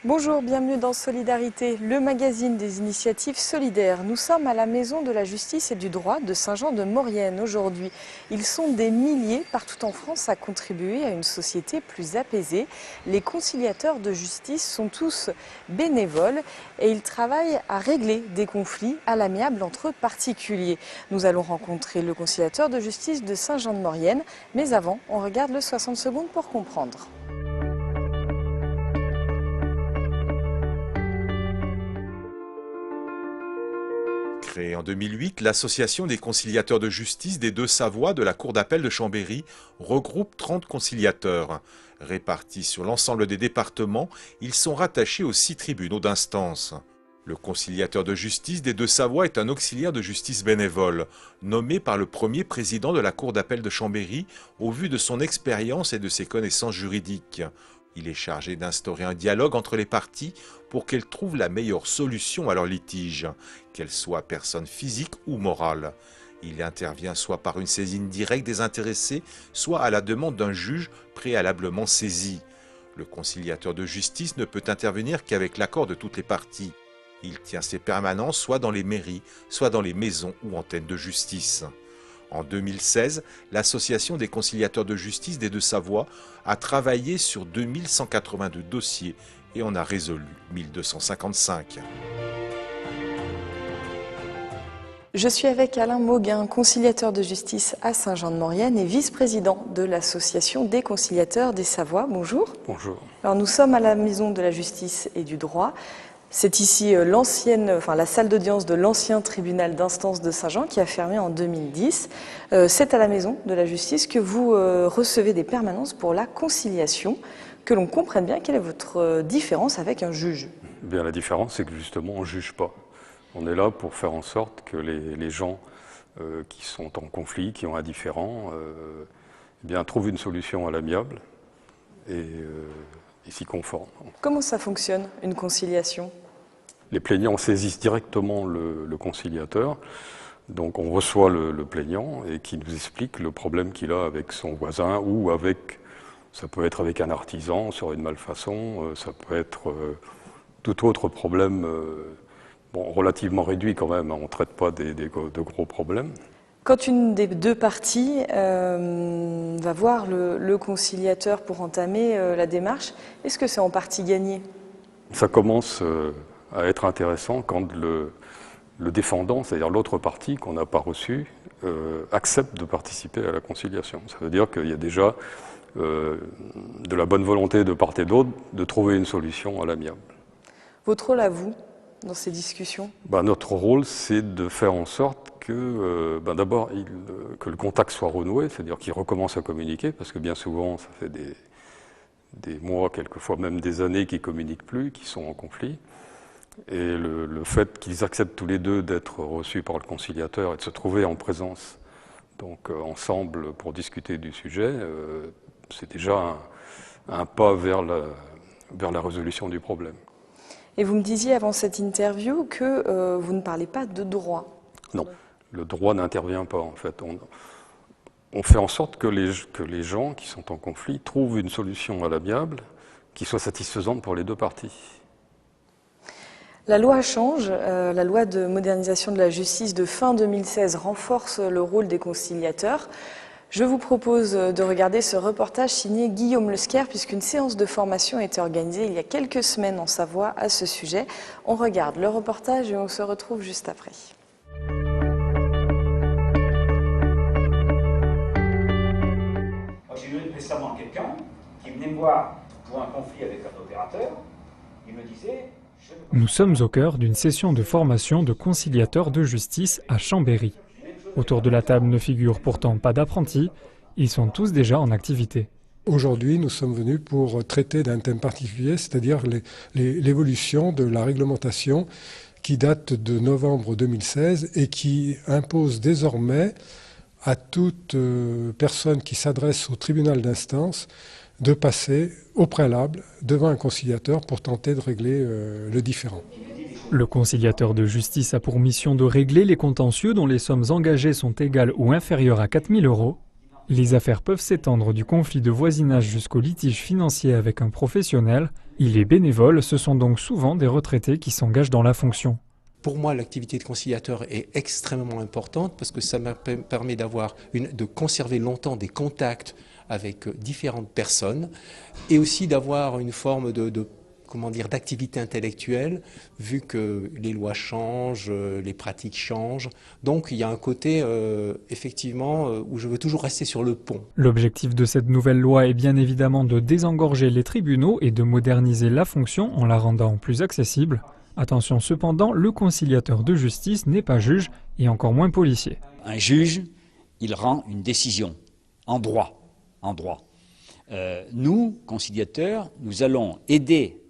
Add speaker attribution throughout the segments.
Speaker 1: Bonjour, bienvenue dans Solidarité, le magazine des initiatives solidaires. Nous sommes à la Maison de la Justice et du Droit de Saint-Jean-de-Maurienne aujourd'hui. Ils sont des milliers partout en France à contribuer à une société plus apaisée. Les conciliateurs de justice sont tous bénévoles et ils travaillent à régler des conflits à l'amiable entre particuliers. Nous allons rencontrer le conciliateur de justice de Saint-Jean-de-Maurienne, mais avant, on regarde le 60 secondes pour comprendre.
Speaker 2: Créée en 2008, l'Association des conciliateurs de justice des Deux-Savoies de la Cour d'appel de Chambéry regroupe 30 conciliateurs. Répartis sur l'ensemble des départements, ils sont rattachés aux 6 tribunaux d'instance. Le conciliateur de justice des Deux-Savoies est un auxiliaire de justice bénévole, nommé par le premier président de la Cour d'appel de Chambéry au vu de son expérience et de ses connaissances juridiques. Il est chargé d'instaurer un dialogue entre les parties pour qu'elles trouvent la meilleure solution à leur litige, qu'elles soient personnes physiques ou morales. Il intervient soit par une saisine directe des intéressés, soit à la demande d'un juge préalablement saisi. Le conciliateur de justice ne peut intervenir qu'avec l'accord de toutes les parties. Il tient ses permanences soit dans les mairies, soit dans les maisons ou antennes de justice. En 2016, l'Association des conciliateurs de justice des Deux-Savoies a travaillé sur 2182 dossiers et en a résolu 1255.
Speaker 1: Je suis avec Alain Mauguin, conciliateur de justice à Saint-Jean-de-Maurienne et vice-président de l'Association des conciliateurs des Savoies. Bonjour.
Speaker 3: Bonjour.
Speaker 1: Alors nous sommes à la Maison de la Justice et du Droit. C'est ici la salle d'audience de l'ancien tribunal d'instance de Saint-Jean qui a fermé en 2010. C'est à la Maison de la Justice que vous recevez des permanences pour la conciliation. Que l'on comprenne bien quelle est votre différence avec un juge.
Speaker 3: Bien, la différence, c'est que justement, on ne juge pas. On est là pour faire en sorte que les gens qui sont en conflit, qui ont un différend, trouvent une solution à l'amiable et s'y conforment.
Speaker 1: Comment ça fonctionne, une conciliation ?
Speaker 3: Les plaignants saisissent directement le conciliateur. Donc on reçoit le plaignant et qui nous explique le problème qu'il a avec son voisin ou avec, ça peut être avec un artisan sur une malfaçon, ça peut être tout autre problème, relativement réduit quand même, on ne traite pas de gros problèmes.
Speaker 1: Quand une des deux parties va voir le conciliateur pour entamer la démarche, est-ce que c'est en partie gagné ?
Speaker 3: Ça commence à être intéressant quand le défendant, c'est-à-dire l'autre partie qu'on n'a pas reçue, accepte de participer à la conciliation. Ça veut dire qu'il y a déjà de la bonne volonté de part et d'autre de trouver une solution à l'amiable.
Speaker 1: Votre rôle à vous, dans ces discussions ?
Speaker 3: Notre rôle, c'est de faire en sorte que, d'abord, que le contact soit renoué, c'est-à-dire qu'ils recommencent à communiquer, parce que bien souvent, ça fait des mois, quelquefois même des années qu'ils ne communiquent plus, qu'ils sont en conflit. Et le fait qu'ils acceptent tous les deux d'être reçus par le conciliateur et de se trouver en présence, donc ensemble pour discuter du sujet, c'est déjà un pas vers la résolution du problème.
Speaker 1: Et vous me disiez avant cette interview que vous ne parlez pas de droit.
Speaker 3: Non, le droit n'intervient pas en fait. On fait en sorte que les gens qui sont en conflit trouvent une solution à l'amiable qui soit satisfaisante pour les deux parties.
Speaker 1: La loi change, la loi de modernisation de la justice de fin 2016 renforce le rôle des conciliateurs. Je vous propose de regarder ce reportage signé Guillaume Lesquer, puisqu'une séance de formation a été organisée il y a quelques semaines en Savoie à ce sujet. On regarde le reportage et on se retrouve juste après.
Speaker 4: J'ai eu récemment quelqu'un qui venait me voir pour un conflit avec un opérateur. Il me disait...
Speaker 5: Nous sommes au cœur d'une session de formation de conciliateurs de justice à Chambéry. Autour de la table ne figurent pourtant pas d'apprentis, ils sont tous déjà en activité.
Speaker 6: Aujourd'hui, nous sommes venus pour traiter d'un thème particulier, c'est-à-dire l'évolution de la réglementation qui date de novembre 2016 et qui impose désormais à toute personne qui s'adresse au tribunal d'instance de passer au préalable devant un conciliateur pour tenter de régler le différend.
Speaker 5: Le conciliateur de justice a pour mission de régler les contentieux dont les sommes engagées sont égales ou inférieures à 4 000 €. Les affaires peuvent s'étendre du conflit de voisinage jusqu'au litige financier avec un professionnel. Il est bénévole, ce sont donc souvent des retraités qui s'engagent dans la fonction.
Speaker 7: Pour moi, l'activité de conciliateur est extrêmement importante parce que ça me permet de conserver longtemps des contacts avec différentes personnes et aussi d'avoir une forme d'activité intellectuelle, vu que les lois changent, les pratiques changent. Donc il y a un côté, effectivement, où je veux toujours rester sur le pont.
Speaker 5: L'objectif de cette nouvelle loi est bien évidemment de désengorger les tribunaux et de moderniser la fonction en la rendant plus accessible. Attention cependant, le conciliateur de justice n'est pas juge et encore moins policier.
Speaker 8: Un juge, il rend une décision en droit. Nous, conciliateurs, nous allons aider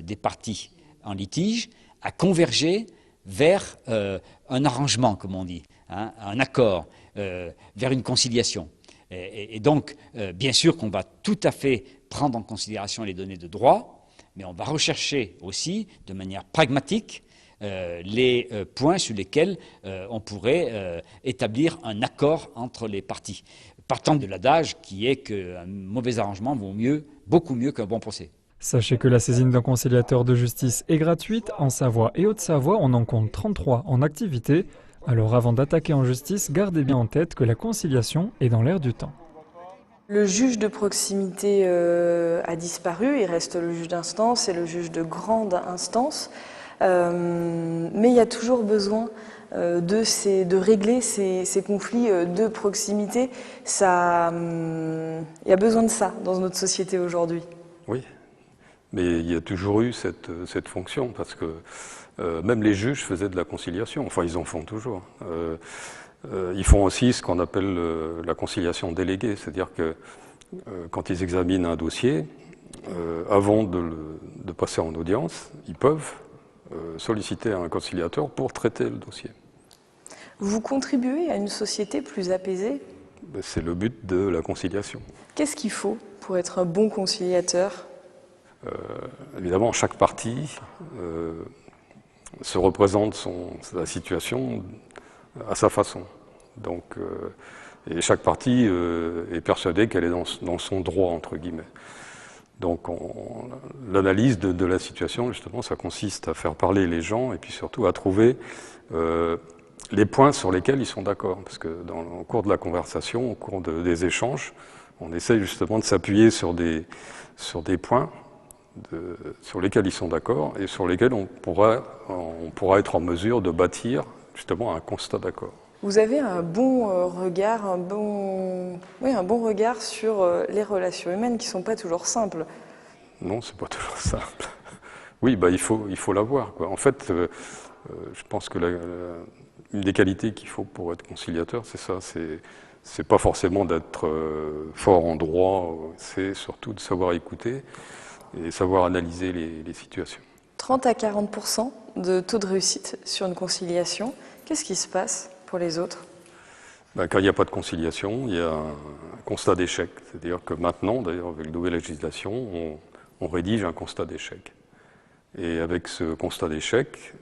Speaker 8: des parties en litige à converger vers un arrangement, comme on dit, un accord, vers une conciliation. Et donc, bien sûr qu'on va tout à fait prendre en considération les données de droit, mais on va rechercher aussi, de manière pragmatique, les points sur lesquels on pourrait établir un accord entre les parties, partant de l'adage qui est qu'un mauvais arrangement vaut beaucoup mieux qu'un bon procès.
Speaker 5: Sachez que la saisine d'un conciliateur de justice est gratuite. En Savoie et Haute-Savoie, on en compte 33 en activité. Alors avant d'attaquer en justice, gardez bien en tête que la conciliation est dans l'air du temps.
Speaker 1: Le juge de proximité a disparu, il reste le juge d'instance et le juge de grande instance. Mais il y a toujours besoin de régler ces conflits de proximité. Il y a besoin de ça dans notre société aujourd'hui.
Speaker 3: Oui, mais il y a toujours eu cette fonction, parce que même les juges faisaient de la conciliation, enfin ils en font toujours. Ils font aussi ce qu'on appelle la conciliation déléguée, c'est-à-dire que quand ils examinent un dossier, avant de passer en audience, ils peuvent solliciter un conciliateur pour traiter le dossier.
Speaker 1: Vous contribuez à une société plus apaisée?
Speaker 3: C'est le but de la conciliation.
Speaker 1: Qu'est-ce qu'il faut pour être un bon conciliateur?
Speaker 3: Évidemment, chaque partie se représente sa situation à sa façon. Donc, et chaque partie est persuadée qu'elle est dans son droit, entre guillemets. Donc l'analyse de la situation, justement, ça consiste à faire parler les gens et puis surtout à trouver les points sur lesquels ils sont d'accord. Parce que au cours de la conversation, au cours des échanges, on essaye justement de s'appuyer sur des points sur lesquels ils sont d'accord et sur lesquels on pourra être en mesure de bâtir justement un constat d'accord.
Speaker 1: Vous avez un bon regard, un bon regard sur les relations humaines qui ne sont pas toujours simples.
Speaker 3: Non, c'est pas toujours simple. Oui, il faut l'avoir, quoi. En fait, je pense que une des qualités qu'il faut pour être conciliateur, c'est ça. C'est pas forcément d'être fort en droit, c'est surtout de savoir écouter et savoir analyser les situations.
Speaker 1: 30 à 40% de taux de réussite sur une conciliation. Qu'est-ce qui se passe pour les autres?
Speaker 3: Quand il n'y a pas de conciliation, il y a un constat d'échec. C'est-à-dire que maintenant, d'ailleurs, avec la nouvelle législation, on rédige un constat d'échec. Et avec ce constat d'échec,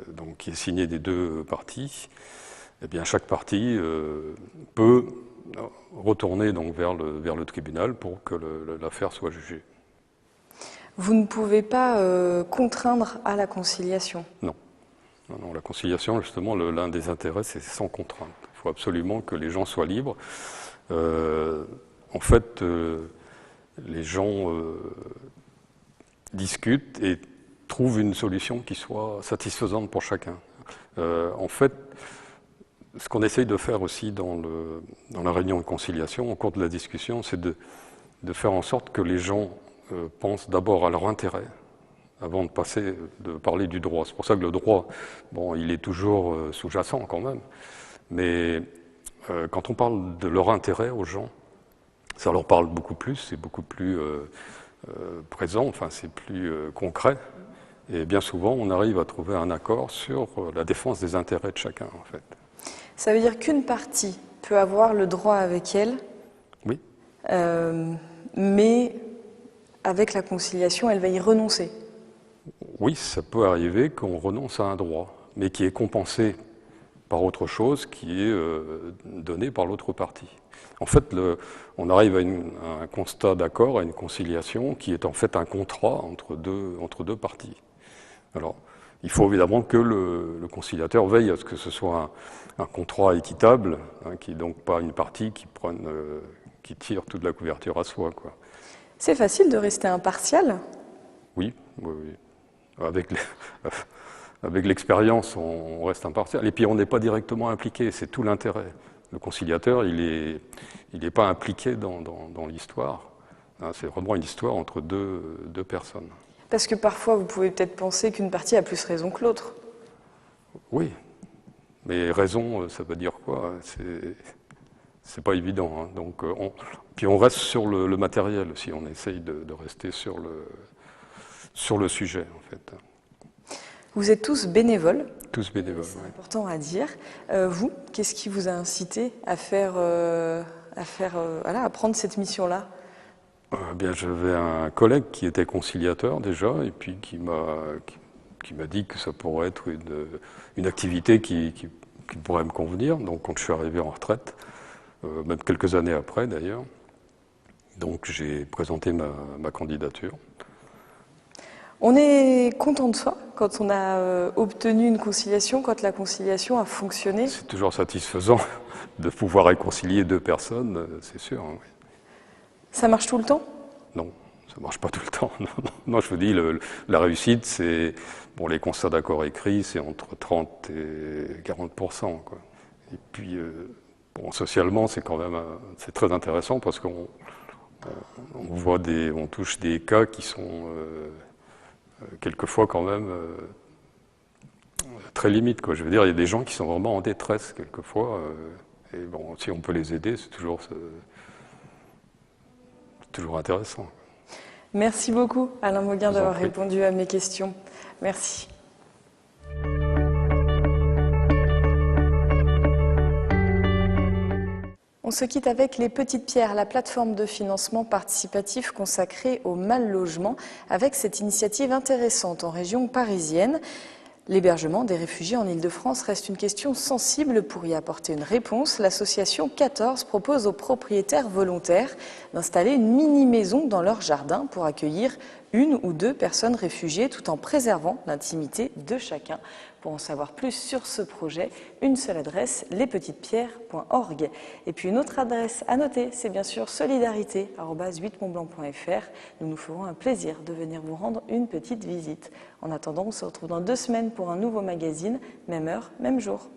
Speaker 3: donc qui est signé des deux parties, eh bien chaque partie peut retourner donc vers le tribunal pour que l'affaire soit jugée.
Speaker 1: Vous ne pouvez pas contraindre à la conciliation? Non.
Speaker 3: Non, la conciliation, justement, l'un des intérêts, c'est sans contrainte. Il faut absolument que les gens soient libres. En fait, les gens discutent et trouvent une solution qui soit satisfaisante pour chacun. En fait, ce qu'on essaye de faire aussi dans la réunion de conciliation, au cours de la discussion, c'est de faire en sorte que les gens pensent d'abord à leur intérêt, avant de parler du droit. C'est pour ça que le droit, il est toujours sous-jacent quand même. Mais quand on parle de leur intérêt aux gens, ça leur parle beaucoup plus, c'est beaucoup plus présent, enfin c'est plus concret. Et bien souvent, on arrive à trouver un accord sur la défense des intérêts de chacun, en fait.
Speaker 1: Ça veut dire qu'une partie peut avoir le droit avec elle,
Speaker 3: oui.
Speaker 1: Mais avec la conciliation, elle va y renoncer.
Speaker 3: Oui, ça peut arriver qu'on renonce à un droit, mais qui est compensé par autre chose qui est donnée par l'autre partie. En fait, on arrive à un constat d'accord, à une conciliation qui est en fait un contrat entre deux parties. Alors, il faut évidemment que le conciliateur veille à ce que ce soit un contrat équitable, hein, qui n'est donc pas une partie qui tire toute la couverture à soi, quoi.
Speaker 1: C'est facile de rester impartial?
Speaker 3: Oui. Avec l'expérience, on reste impartial. Et puis, on n'est pas directement impliqué, c'est tout l'intérêt. Le conciliateur, il n'est pas impliqué dans l'histoire. Hein, c'est vraiment une histoire entre deux personnes.
Speaker 1: Parce que parfois, vous pouvez peut-être penser qu'une partie a plus raison que l'autre.
Speaker 3: Oui, mais raison, ça veut dire quoi? C'est pas évident. Hein. Donc, puis on reste sur le matériel aussi. On essaye de rester sur le sujet, en fait.
Speaker 1: Vous êtes tous bénévoles.
Speaker 3: Tous bénévoles,
Speaker 1: c'est
Speaker 3: oui.
Speaker 1: important à dire. Vous, qu'est-ce qui vous a incité à prendre cette mission-là?
Speaker 3: Bien, j'avais un collègue qui était conciliateur déjà, et puis qui m'a dit que ça pourrait être une activité qui pourrait me convenir. Donc, quand je suis arrivé en retraite, même quelques années après d'ailleurs, donc j'ai présenté ma candidature.
Speaker 1: On est content de soi quand on a obtenu une conciliation, quand la conciliation a fonctionné?
Speaker 3: C'est toujours satisfaisant de pouvoir réconcilier deux personnes, c'est sûr. Hein, oui.
Speaker 1: Ça marche tout le temps?
Speaker 3: Non, ça ne marche pas tout le temps. Non, je vous dis, la réussite, c'est... Bon, les constats d'accord écrits, c'est entre 30 et 40%. Quoi. Et puis, bon, socialement, c'est quand même c'est très intéressant parce qu'on on touche des cas qui sont quelquefois quand même très limites. Quoi. Je veux dire, il y a des gens qui sont vraiment en détresse quelquefois. Et bon, si on peut les aider, c'est toujours intéressant.
Speaker 1: Merci beaucoup, Alain Mauguin, d'avoir répondu à mes questions. Merci. On se quitte avec Les Petites Pierres, la plateforme de financement participatif consacrée au mal-logement, avec cette initiative intéressante en région parisienne. L'hébergement des réfugiés en Île-de-France reste une question sensible. Pour y apporter une réponse, l'association 14 propose aux propriétaires volontaires d'installer une mini-maison dans leur jardin pour accueillir une ou deux personnes réfugiées tout en préservant l'intimité de chacun. Pour en savoir plus sur ce projet, une seule adresse, lespetitespierres.org. Et puis une autre adresse à noter, c'est bien sûr solidarité@8montblanc.fr. Nous nous ferons un plaisir de venir vous rendre une petite visite. En attendant, on se retrouve dans 2 semaines pour un nouveau magazine, même heure, même jour.